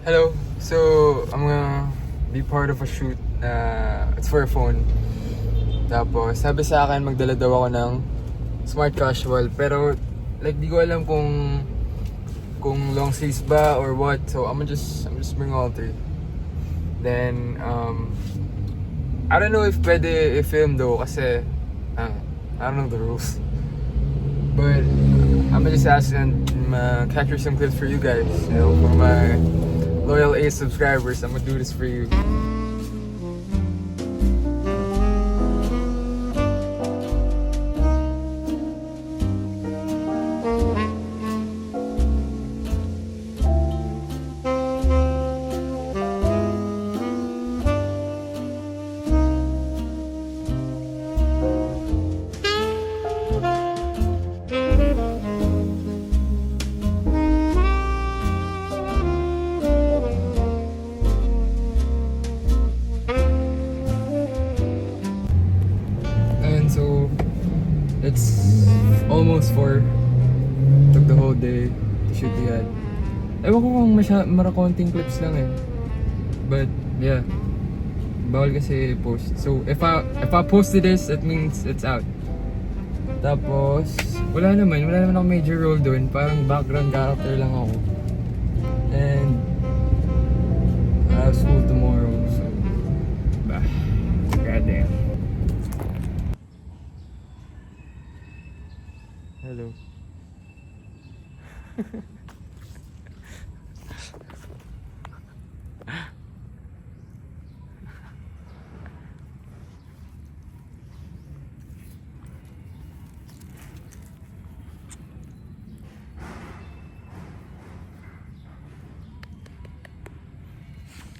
Hello. So, I'm gonna be part of a shoot. It's for a phone. Tapos, sabi sa akin, magdala daw ako ng smart casual. Pero, like, di ko alam kung long sleeves ba or what. So, I'm just bring all three. Then, I don't know if pwede i-film though kasi, I don't know the rules. But, I'm gonna just ask and capture some clips for you guys. You know, for my loyal A subscribers, I'm gonna do this for you. And so, it's almost 4. Took the whole day to shoot the ad. Ewan ko kung marakonting clips lang eh. But, yeah. Bawal kasi post. So, if I posted this, that means it's out. Tapos, wala naman ako major role doon. Parang background character lang ako. And, I have school tomorrow, so, bah, goddamn. Hello.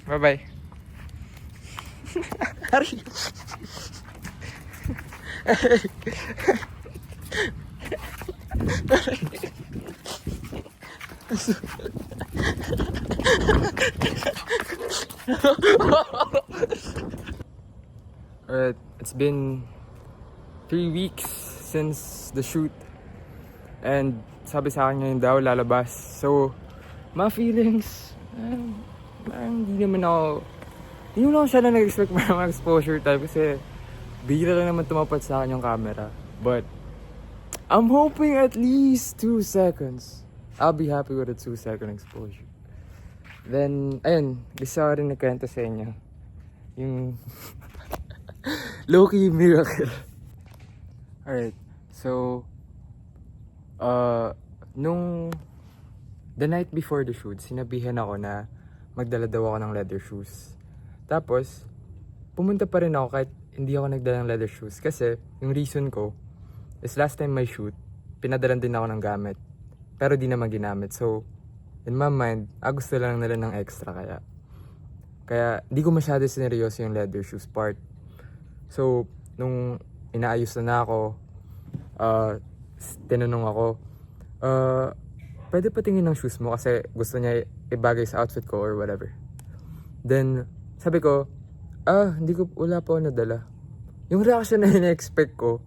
Bye-bye. Hari. Alright, it's been 3 weeks since the shoot. And sabi sa akin ngayon daw lalabas. So, mga feelings, hindi naman ako siya na nag-expect mga exposure type kasi bigla lang naman tumapat sa akin yung camera. But, I'm hoping at least 2 seconds. I'll be happy with a 2-second exposure. Then, ayun, gusto ko rin nagkwento sa inyo. Yung low-key miracle. Alright, so, nung the night before the shoot, sinabihan ako na magdala daw ako ng leather shoes. Tapos, pumunta pa rin ako kahit hindi ako nagdala ng leather shoes. Kasi, yung reason ko, is last time my shoot, pinadalan din ako ng gamit. Pero di naman ginamit. So, in my mind, gusto lang nila ng extra Kaya, di ko masyado sineryoso yung leather shoes part. So, nung inaayos na ako, tinanong ako, pwede pa tingin ng shoes mo kasi gusto niya ibagay sa outfit ko or whatever. Then, sabi ko, wala pa ako nadala. Yung reaction na ina-expect ko,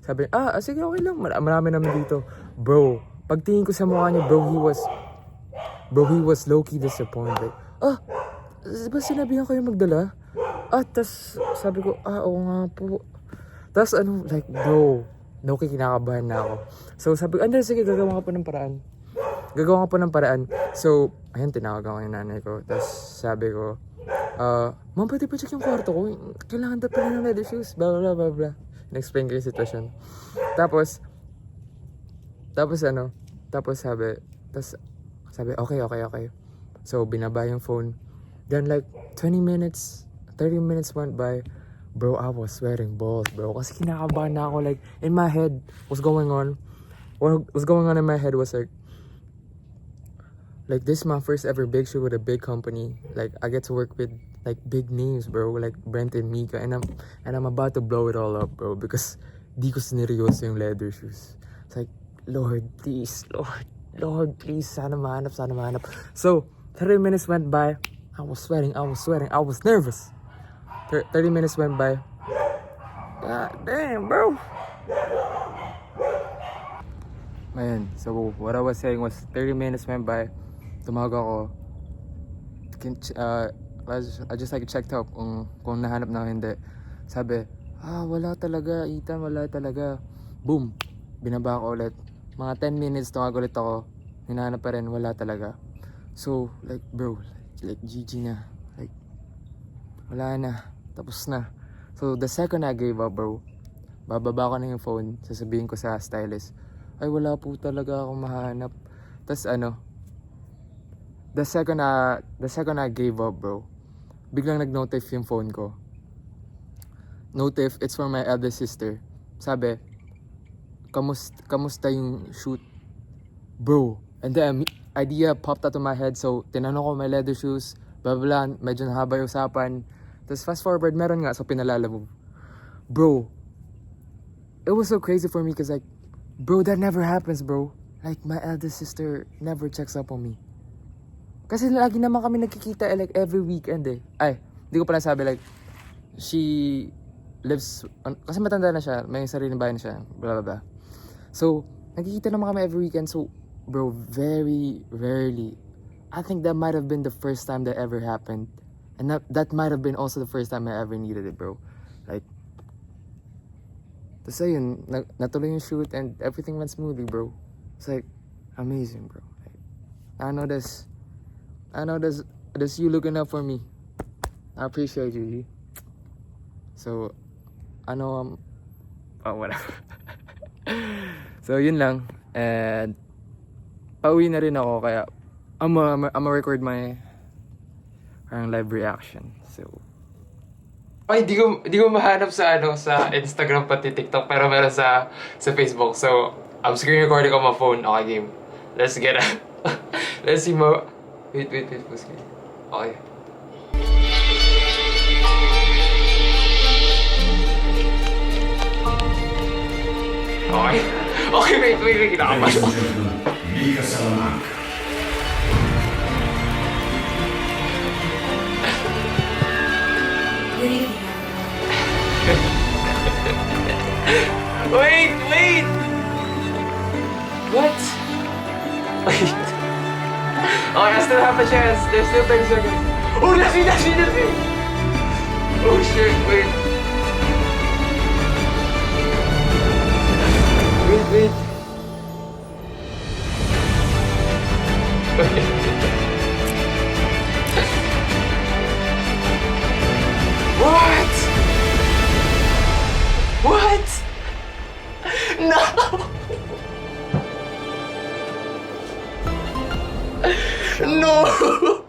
sabi niya, sige okay lang, marami naman dito. Bro, pagtingin ko sa mukha niya, he was low-key disappointed. Ba sinabihan ko yung magdala? Tas sabi ko, oo nga po. Tas like, bro, low-key kinakabahan na ako. So sabi ko, sige, gagawa ka pa ng paraan. So, ayun, tinawagan ko yung nanay ko. Tas sabi ko, Ma'am, pwede pa check yung kwarto ko. Kailangan daw pala ng leather shoes. Blah, blah, blah, blah. In-explain ko yung sitwasyon. Tapos sabi, okay. So, binaba yung phone. Then like, 30 minutes went by. Bro, I was sweating balls, bro. Kasi kinakabahan na ako. Like, in my head, what's going on in my head was like this is my first ever big shoot with a big company. Like, I get to work with like big names, bro, like Brent and Mika, and I'm about to blow it all up, bro, because di ko sineryoso yung leather shoes. It's like, Lord, please, sana mahanap. So, 30 minutes went by. I was sweating, I was nervous. 30 minutes went by. God damn, bro. Ayan, so what I was saying was 30 minutes went by. Tumawag ako. I just like checked up kung nahanap na o hindi. Sabi, wala talaga, Ethan, wala talaga. Boom, binaba ko ulit. Mga 10 minutes tumawag ulit ako. Hinahanap pa rin, wala talaga. So, like, bro, like GG na. Like, wala na. Tapos na. So, the second I gave up, bro, bababa ko na yung phone, sasabihin ko sa stylist, ay, wala po talaga akong mahanap. Tapos, the second I gave up, bro, biglang nag-notif yung phone ko. Notif, it's for my eldest sister. Sabi, kamusta yung shoot? Bro, and then idea popped out of my head. So, tinanong ko my leather shoes, blah blah, medyo nahaba yung usapan. Tapos fast forward, meron nga, so pinalala mo. Bro, it was so crazy for me because like, bro, that never happens, bro. Like, my eldest sister never checks up on me. Kasi lagi naman kami nagkikita like every weekend eh. Ay, hindi ko pala sabi like, she lives, kasi matanda na siya, may sariling bahay na siya, blah blah blah. So, nagkikita naman kami every weekend. So, bro, very rarely. I think that might have been the first time that ever happened. And that might have been also the first time I ever needed it, bro. Like, tapos ayun, natuloy yung shoot and everything went smoothly, bro. It's like, amazing, bro. Like, I know there's you looking up for me. I appreciate you, G. So, whatever. So, yun lang. And, pauwi na rin ako, kaya, I'm record my live reaction. So, ay, di ko mahanap sa sa Instagram pati TikTok, pero meron sa Facebook. So, I'm screen recording on my phone. Okay, game. Let's get it. Let's see mo. Wait. Okay. Okay, wait. Kinakabahan ako. Mika Salamanca. Wait! What? Wait. Okay, I still have a chance. There's still 30 seconds. Oh, that's me! Oh shit, wait. Wait. What? No! No!